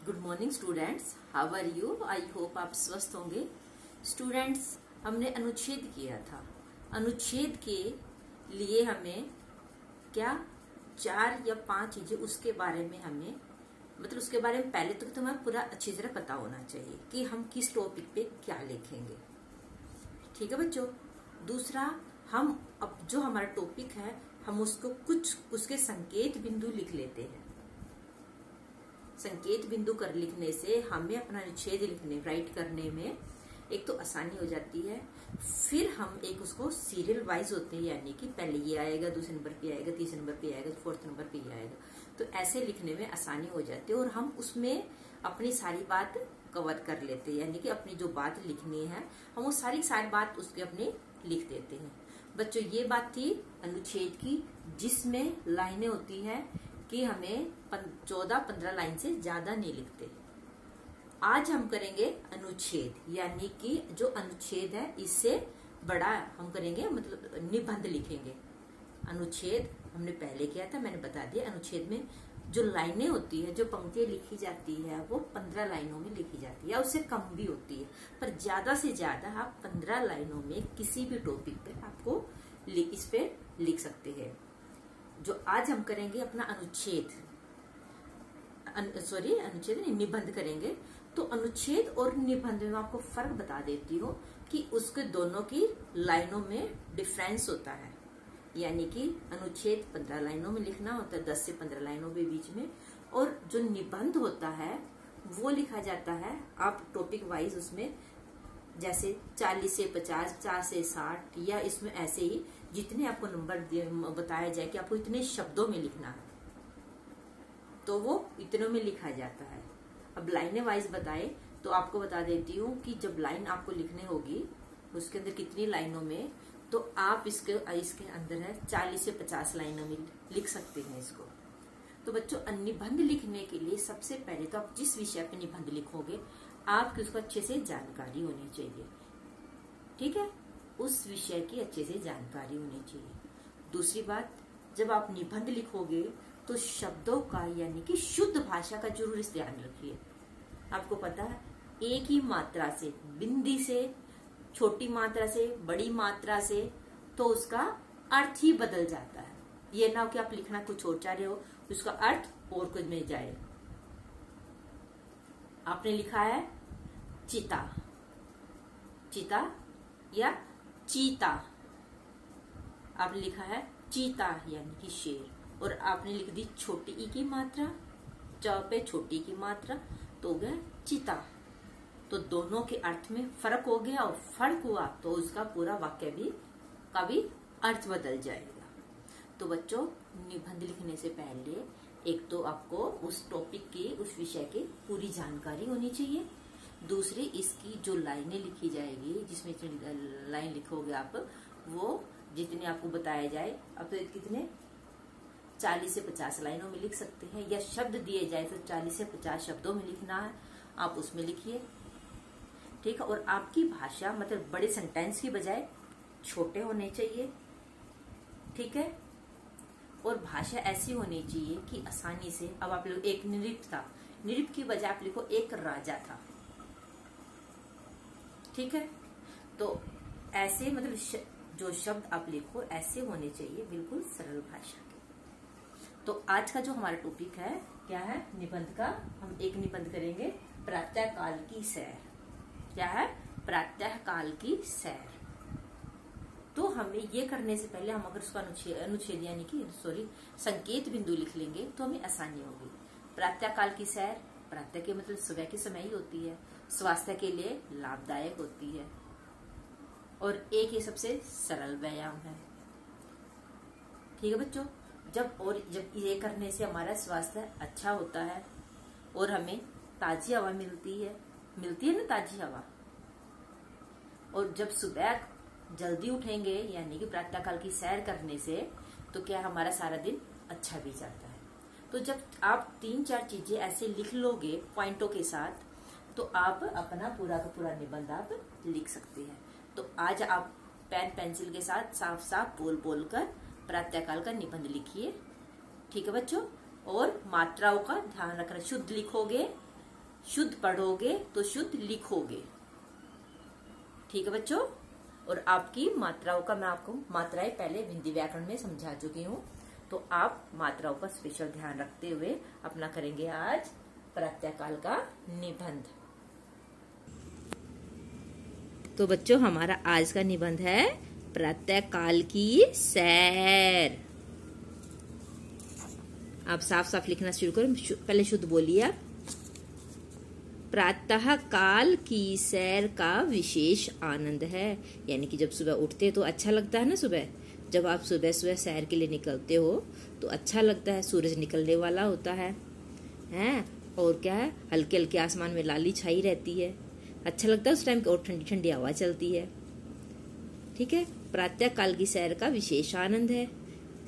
Good morning students, how are you? I hope आप स्वस्थ होंगे। स्टूडेंट्स, हमने अनुच्छेद किया था। अनुच्छेद के लिए हमें क्या 4 या 5 चीजें उसके बारे में हमें उसके बारे में पहले तो हमें पूरा अच्छी तरह पता होना चाहिए कि हम किस टॉपिक पे क्या लिखेंगे। ठीक है बच्चों। दूसरा, हम अब जो हमारा टॉपिक है हम उसको कुछ उसके संकेत बिंदु लिख लेते हैं। संकेत बिंदु कर लिखने से हमें अपना अनुच्छेद लिखने राइट करने में एक तो आसानी हो जाती है। फिर हम एक उसको सीरियल वाइज होते हैं, यानी कि पहले ये आएगा, दूसरे नंबर पे आएगा, तीसरे नंबर पे आएगा, फोर्थ नंबर पे आएगा, तो ऐसे लिखने में आसानी हो जाती है और हम उसमें अपनी सारी बात कवर कर लेते हैं। यानी कि अपनी जो बात लिखनी है हम वो सारी बात उसके अपने लिख देते हैं। बच्चों, ये बात थी अनुच्छेद की, जिसमें लाइनें होती हैं कि हमें 14-15 लाइन से ज्यादा नहीं लिखते। आज हम करेंगे अनुच्छेद, यानी कि जो अनुच्छेद है इससे बड़ा हम करेंगे, निबंध लिखेंगे। अनुच्छेद हमने पहले किया था, मैंने बता दिया। अनुच्छेद में जो लाइनें होती है, जो पंक्तियां लिखी जाती है, वो 15 लाइनों में लिखी जाती है या उससे कम भी होती है, पर ज्यादा से ज्यादा आप 15 लाइनों में किसी भी टॉपिक पे आपको इस पे लिख सकते हैं। जो आज हम करेंगे अपना अनुच्छेद निबंध करेंगे। तो अनुच्छेद और निबंध में आपको फर्क बता देती हूँ कि उसके दोनों की लाइनों में डिफरेंस होता है। यानी कि अनुच्छेद 15 लाइनों में लिखना होता है, 10 से 15 लाइनों के बीच में, और जो निबंध होता है वो लिखा जाता है आप टॉपिक वाइज, उसमें जैसे 40 से 50, 50 से 60, या इसमें ऐसे ही जितने आपको नंबर बताया जाए कि आपको इतने शब्दों में लिखना है तो वो इतनों में लिखा जाता है। अब लाइनें वाइज बताए तो आपको बता देती हूँ कि जब लाइन आपको लिखने होगी उसके अंदर कितनी लाइनों में, तो आप इसके अंदर है 40 से 50 लाइनों में लिख सकते हैं इसको। तो बच्चों, निबंध लिखने के लिए सबसे पहले तो आप जिस विषय पे निबंध लिखोगे आपकी उसको अच्छे से जानकारी होनी चाहिए। ठीक है, उस विषय की अच्छे से जानकारी होनी चाहिए। दूसरी बात, जब आप निबंध लिखोगे तो शब्दों का, यानी कि शुद्ध भाषा का जरूर इस ध्यान रखिए। आपको पता है एक ही मात्रा से, बिंदी से, छोटी मात्रा से, बड़ी मात्रा से, तो उसका अर्थ ही बदल जाता है। ये ना हो कि आप लिखना कुछ और चाह रहे हो, उसका अर्थ और कुछ में जाए। आपने लिखा है चिता, चिता या चीता, आपने लिखा है चीता यानी कि शेर, और आपने लिख दी छोटी ई की मात्रा, च पे छोटी की मात्रा, तो हो गया चिता। तो दोनों के अर्थ में फर्क हो गया, और फर्क हुआ तो उसका पूरा वाक्य का भी अर्थ बदल जाएगा। तो बच्चों, निबंध लिखने से पहले एक तो आपको उस टॉपिक की, उस विषय की पूरी जानकारी होनी चाहिए। दूसरी, इसकी जो लाइनें लिखी जाएगी, जिसमें लाइन लिखोगे आप, वो जितने आपको बताया जाए, अब तो कितने 40 से 50 लाइनों में लिख सकते हैं, या शब्द दिए जाए तो 40 से 50 शब्दों में लिखना है, आप उसमें लिखिए। ठीक है, और आपकी भाषा बड़े सेंटेंस की बजाय छोटे होने चाहिए। ठीक है, और भाषा ऐसी होनी चाहिए कि आसानी से, अब आप लोग एक नृप था, नृप की बजाय आप लिखो एक राजा था। ठीक है, तो ऐसे जो शब्द आप लिखो ऐसे होने चाहिए, बिल्कुल सरल भाषा के। तो आज का जो हमारा टॉपिक है क्या है, निबंध का। हम एक निबंध करेंगे, प्रातः काल की सैर। क्या है? प्रातः काल की सैर। तो हमें ये करने से पहले हम अगर उसका अनुच्छेद यानी कि संकेत बिंदु लिख लेंगे तो हमें आसानी होगी। प्रातः काल की सैर, प्रातः के सुबह के समय ही होती है, स्वास्थ्य के लिए लाभदायक होती है, और एक ये सबसे सरल व्यायाम है। ठीक है बच्चों, जब ये करने से हमारा स्वास्थ्य अच्छा होता है और हमें ताजी हवा मिलती है ना ताजी हवा। और जब सुबह जल्दी उठेंगे, यानी कि प्रातःकाल की सैर करने से, तो क्या हमारा सारा दिन अच्छा भी जाता है। तो जब आप 3-4 चीजें ऐसे लिख लोगे पॉइंटों के साथ, तो आप अपना पूरा का पूरा निबंध आप लिख सकते हैं। तो आज आप पेन पेंसिल के साथ साफ साफ बोल कर प्रातःकाल का निबंध लिखिए। ठीक है बच्चों, और मात्राओं का ध्यान रखना, शुद्ध लिखोगे शुद्ध पढ़ोगे तो शुद्ध लिखोगे। ठीक है बच्चों। और आपकी मात्राओं का मैं आपको मात्राएं पहले हिंदी व्याकरण में समझा चुकी हूँ, तो आप मात्राओं का स्पेशल ध्यान रखते हुए अपना करेंगे आज प्रत्ययकाल का निबंध। तो बच्चों हमारा आज का निबंध है प्रत्ययकाल की सैर। आप साफ साफ लिखना शुरू करो, पहले शुद्ध बोलिए आप। प्रातः काल की सैर का विशेष आनंद है, यानी कि जब सुबह उठते तो अच्छा लगता है ना। सुबह जब आप सुबह सुबह सैर के लिए निकलते हो तो अच्छा लगता है, सूरज निकलने वाला होता है और क्या है, हल्के हल्के आसमान में लाली छाई रहती है, अच्छा लगता है उस टाइम, और ठंडी ठंडी हवा चलती है। ठीक है, प्रातः काल की सैर का विशेष आनंद है।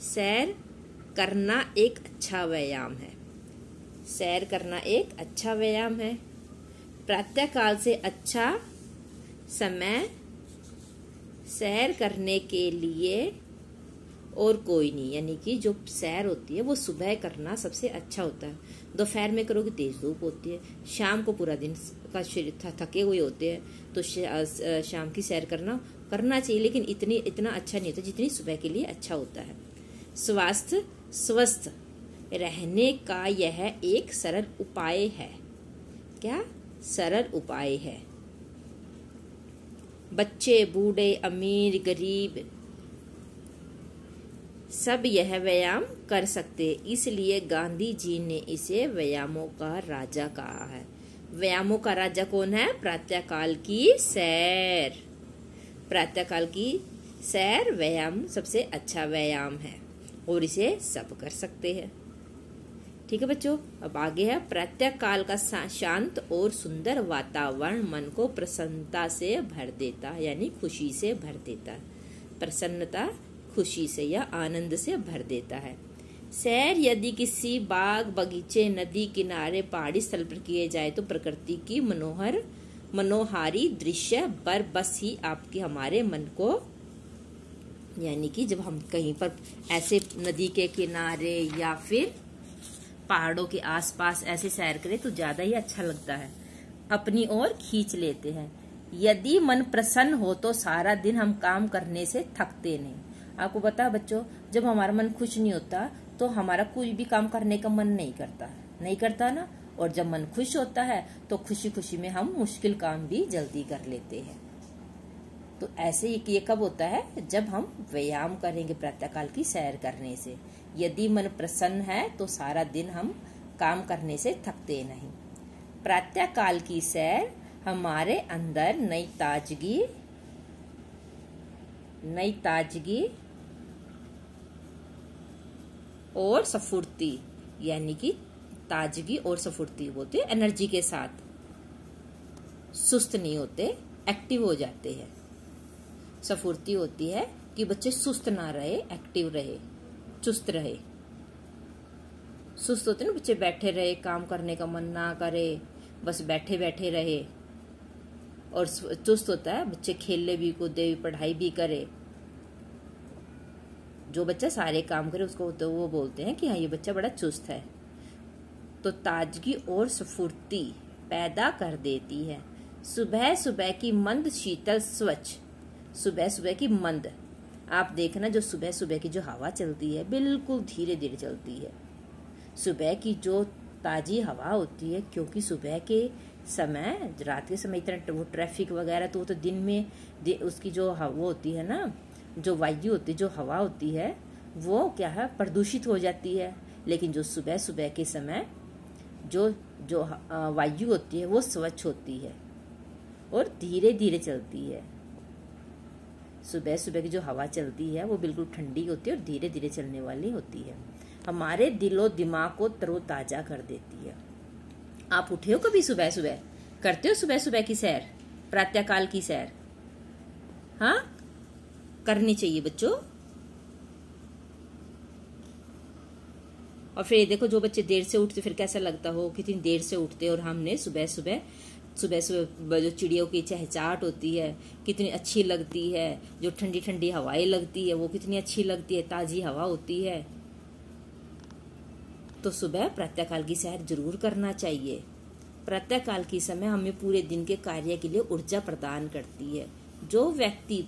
सैर करना एक अच्छा व्यायाम है। सैर करना एक अच्छा व्यायाम है। प्रातः काल से अच्छा समय सैर करने के लिए और कोई नहीं, यानी कि जो सैर होती है वो सुबह करना सबसे अच्छा होता है। दोपहर में करोगे तेज धूप होती है, शाम को पूरा दिन का शरीर थके हुए होते हैं, तो शाम की सैर करना चाहिए, लेकिन इतना अच्छा नहीं होता जितनी सुबह के लिए अच्छा होता है। स्वस्थ रहने का यह एक सरल उपाय है। क्या सरल उपाय है? बच्चे, बूढ़े, अमीर, गरीब सब यह व्यायाम कर सकते, इसलिए गांधी जी ने इसे व्यायामों का राजा कहा है। व्यायामों का राजा कौन है? प्रातःकाल की सैर। प्रातःकाल की सैर व्यायाम सबसे अच्छा व्यायाम है और इसे सब कर सकते हैं। ठीक है बच्चों, अब आगे है प्रातःकाल का शांत और सुंदर वातावरण मन को प्रसन्नता से भर देता है, यानी खुशी से भर देता है। प्रसन्नता, खुशी से या आनंद से भर देता है। सैर यदि किसी बाग, बगीचे, नदी किनारे, पहाड़ी स्थल पर किए जाए तो प्रकृति की मनोहारी दृश्य बस ही आपके हमारे मन को, यानी कि जब हम कहीं पर ऐसे नदी के किनारे या फिर पहाड़ों के आसपास ऐसे सैर करें तो ज्यादा ही अच्छा लगता है, अपनी ओर खींच लेते हैं। यदि मन प्रसन्न हो तो सारा दिन हम काम करने से थकते नहीं। आपको पता है बच्चों, जब हमारा मन खुश नहीं होता तो हमारा कोई भी काम करने का मन नहीं करता ना। और जब मन खुश होता है तो खुशी खुशी में हम मुश्किल काम भी जल्दी कर लेते हैं। तो ऐसे ये कब होता है? जब हम व्यायाम करेंगे प्रातःकाल की सैर करने से। यदि मन प्रसन्न है तो सारा दिन हम काम करने से थकते नहीं। प्रातःकाल की सैर हमारे अंदर नई ताजगी और स्फूर्ति, यानी कि ताजगी और स्फूर्ति होते, एनर्जी के साथ, सुस्त नहीं होते, एक्टिव हो जाते हैं। स्फूर्ति होती है कि बच्चे सुस्त ना रहे, एक्टिव रहे, चुस्त रहे। सुस्त होते ना बच्चे, बैठे रहे, काम करने का मन ना करे, बस बैठे बैठे रहे। और चुस्त होता है बच्चे खेले भी, कूदे भी, पढ़ाई भी करे। जो बच्चा सारे काम करे उसको तो वो बोलते हैं कि हाँ ये बच्चा बड़ा चुस्त है। तो ताजगी और स्फूर्ति पैदा कर देती है। सुबह सुबह की मंद शीतल स्वच्छ, सुबह सुबह की मंद, आप देखना जो सुबह सुबह की जो हवा चलती है बिल्कुल धीरे धीरे चलती है। सुबह की जो ताजी हवा होती है, क्योंकि सुबह के समय, रात के समय इतना वो ट्रैफिक वगैरह, तो वो तो दिन में उसकी जो हवा होती है ना, जो वायु होती है, जो हवा होती है, वो क्या है, प्रदूषित हो जाती है। लेकिन जो सुबह सुबह के समय जो वायु होती है वो स्वच्छ होती है और धीरे धीरे चलती है। सुबह सुबह की जो हवा चलती है वो बिल्कुल ठंडी होती है और धीरे धीरे चलने वाली होती है। हमारे दिलो दिमाग को तरोताजा कर देती है। आप उठे हो कभी सुबह सुबह? करते हो सुबह सुबह की सैर, प्रातःकाल की सैर? हाँ, करनी चाहिए बच्चों। और फिर देखो जो बच्चे देर से उठते, फिर कैसा लगता हो, कितनी देर से उठते, और हमने सुबह सुबह जो चिड़ियों की चहचहाट होती है कितनी अच्छी लगती है, जो ठंडी ठंडी हवाएं लगती है वो कितनी अच्छी लगती है, ताजी हवा होती है। तो सुबह प्रातःकाल की सैर जरूर करना चाहिए। प्रातःकाल की समय हमें पूरे दिन के कार्य के लिए ऊर्जा प्रदान करती है। जो व्यक्ति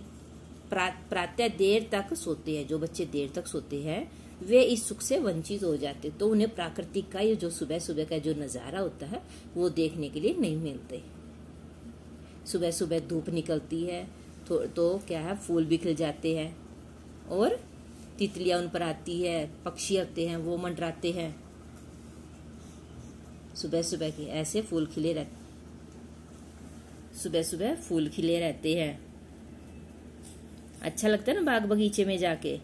प्रातः देर तक सोते हैं, जो बच्चे देर तक सोते हैं, वे इस सुख से वंचित हो जाते, तो उन्हें प्राकृतिक का ये जो सुबह सुबह का जो नजारा होता है वो देखने के लिए नहीं मिलते। सुबह सुबह धूप निकलती है तो क्या है, फूल भी खिल जाते हैं और तितलियां उन पर आती है, पक्षी आते हैं, वो मंडराते हैं। सुबह सुबह के ऐसे फूल खिले रहते, सुबह सुबह फूल खिले रहते हैं। अच्छा लगता है ना बाग बगीचे में जाके।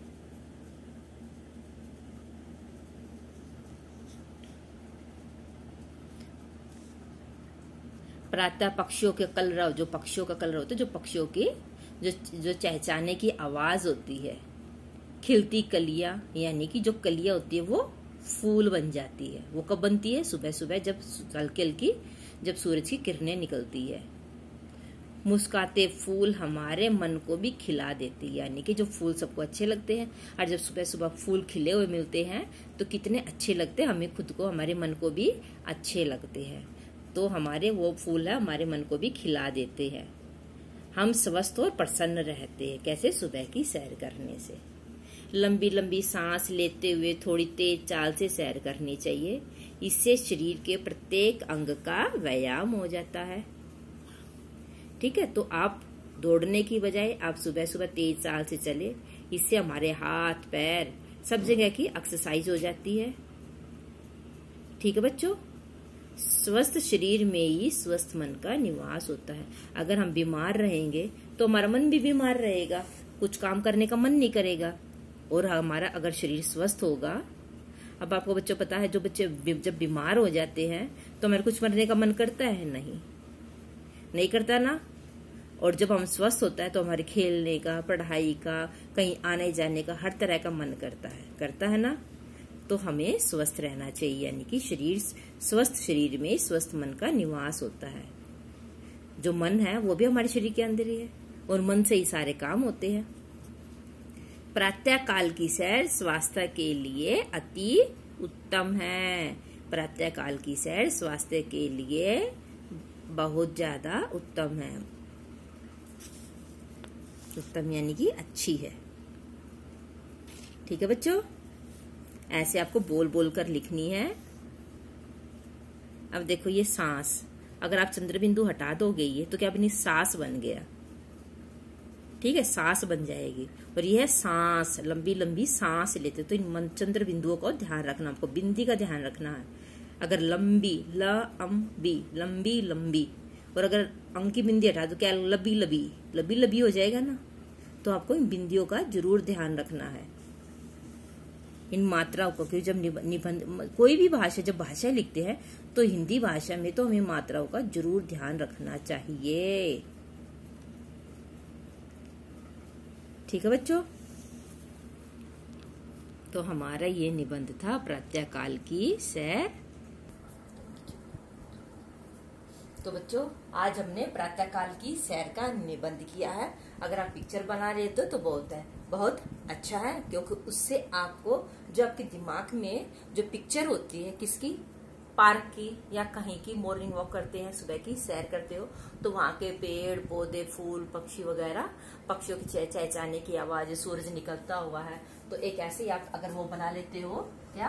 प्रातः पक्षियों के कलरव, जो पक्षियों का कलर होता है, जो पक्षियों की जो चहचहाने की आवाज होती है, खिलती कलियां, यानी कि जो कलियां होती है वो फूल बन जाती है। वो कब बनती है? सुबह सुबह, जब हल्की हल्की जब सूरज की किरणें निकलती है। मुस्काते फूल हमारे मन को भी खिला देती है, यानी कि जो फूल सबको अच्छे लगते हैं, और जब सुबह सुबह फूल खिले हुए मिलते हैं तो कितने अच्छे लगते हैं, हमें खुद को, हमारे मन को भी अच्छे लगते हैं। तो हमारे वो फूल है, हमारे मन को भी खिला देते हैं। हम स्वस्थ और प्रसन्न रहते हैं। कैसे? सुबह की सैर करने से। लंबी लंबी सांस लेते हुए थोड़ी तेज चाल से सैर करनी चाहिए। इससे शरीर के प्रत्येक अंग का व्यायाम हो जाता है। ठीक है, तो आप दौड़ने की बजाय आप सुबह सुबह तेज चाल से चले। इससे हमारे हाथ पैर सब जगह की एक्सरसाइज हो जाती है। ठीक है बच्चों, स्वस्थ शरीर में ही स्वस्थ मन का निवास होता है। अगर हम बीमार रहेंगे तो हमारा मन भी बीमार रहेगा, कुछ काम करने का मन नहीं करेगा। और हमारा अगर शरीर स्वस्थ होगा, अब आपको बच्चों पता है, जो बच्चे जब बीमार हो जाते हैं तो हमारे कुछ करने का मन करता है? नहीं करता ना। और जब हम स्वस्थ होता है तो हमारे खेलने का, पढ़ाई का, कहीं आने जाने का, हर तरह का मन करता है ना। तो हमें स्वस्थ रहना चाहिए, यानी कि स्वस्थ शरीर में स्वस्थ मन का निवास होता है। जो मन है वो भी हमारे शरीर के अंदर ही है, और मन से ही सारे काम होते हैं। प्रातः काल की सैर स्वास्थ्य के लिए अति उत्तम है। प्रातः काल की सैर स्वास्थ्य के लिए बहुत ज्यादा उत्तम है। उत्तम यानी कि अच्छी है। ठीक है बच्चों, ऐसे आपको बोल बोल कर लिखनी है। अब देखो ये सांस, अगर आप चंद्र बिंदु हटा दोगे ये, तो क्या बनी? सांस बन गया। ठीक है, सांस बन जाएगी। और यह सांस, लंबी लंबी सांस लेते, तो इन चंद्र बिंदुओं को ध्यान रखना, आपको बिंदी का ध्यान रखना है। अगर लंबी, लंबी, लंबी लंबी, और अगर अंग की बिंदी हटा दो, क्या लबी लबी, लबी लबी हो जाएगा ना। तो आपको इन बिंदियों का जरूर ध्यान रखना है, इन मात्राओं को। क्योंकि जब निबंध, कोई भी भाषा, जब भाषा लिखते हैं तो हिंदी भाषा में तो हमें मात्राओं का जरूर ध्यान रखना चाहिए। ठीक है बच्चों, तो हमारा ये निबंध था प्रातः काल की सैर। तो बच्चों, आज हमने प्रातः काल की सैर का निबंध किया है। अगर आप पिक्चर बना रहे हो तो बहुत अच्छा है, क्योंकि उससे आपको, जो आपके दिमाग में जो पिक्चर होती है किसकी, पार्क की या कहीं की, मॉर्निंग वॉक करते हैं, सुबह की सैर करते हो, तो वहां के पेड़ पौधे, फूल, पक्षी वगैरह, पक्षियों की चहचहाने की आवाज, सूरज निकलता हुआ है, तो एक ऐसे ही आप अगर वो बना लेते हो, या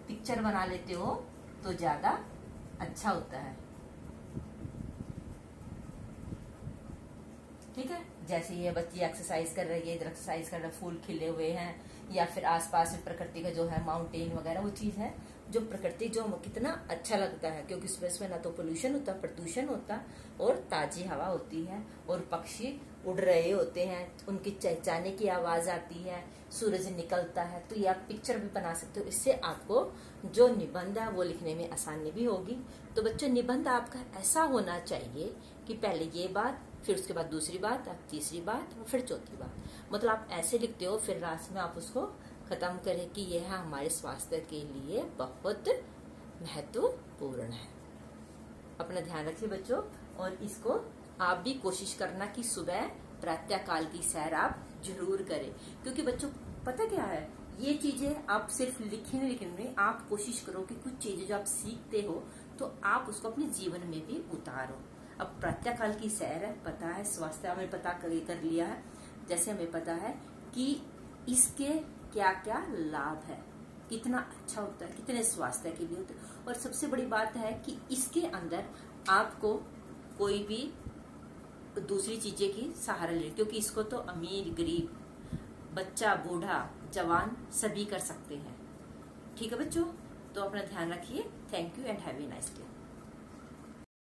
पिक्चर बना लेते हो, तो ज्यादा अच्छा होता है। ठीक है, जैसे ये बच्ची एक्सरसाइज कर रही है, इधर एक्सरसाइज कर रहा है, फूल खिले हुए हैं, या फिर आसपास में प्रकृति का जो है माउंटेन वगैरह, वो चीज है जो प्रकृति, जो कितना अच्छा लगता है। क्योंकि सुबह ना तो पोल्यूशन होता, प्रदूषण होता, और ताजी हवा होती है, और पक्षी उड़ रहे होते हैं, उनकी चहचहाने की आवाज आती है, सूरज निकलता है। तो ये आप पिक्चर भी बना सकते हो। इससे आपको जो निबंध है वो लिखने में आसानी भी होगी। तो बच्चों, निबंध आपका ऐसा होना चाहिए कि पहले ये बात, फिर उसके बाद दूसरी बात, तीसरी बात, और फिर चौथी बात। मतलब आप ऐसे लिखते हो, फिर लास्ट में आप उसको खत्म करें कि यह हमारे स्वास्थ्य के लिए बहुत महत्वपूर्ण है। अपना ध्यान रखिए बच्चों, और इसको आप भी कोशिश करना कि सुबह प्रातः काल की सैर आप जरूर करें। क्योंकि बच्चों पता क्या है, ये चीजें आप सिर्फ लिखने नहीं, आप कोशिश करो कि कुछ चीजें जो आप सीखते हो, तो आप उसको अपने जीवन में भी उतारो। अब प्रातःकाल की सैर है, पता है स्वास्थ्य हमें पता कर लिया है, जैसे हमें पता है कि इसके क्या क्या लाभ है, कितना अच्छा होता है, कितने स्वास्थ्य के लिए होता है। और सबसे बड़ी बात है कि इसके अंदर आपको कोई भी दूसरी चीजें की सहारा ले, क्योंकि इसको तो अमीर गरीब बच्चा बूढ़ा जवान सभी कर सकते हैं। ठीक है बच्चों, तो अपना ध्यान रखिए। Thank you and have a nice day.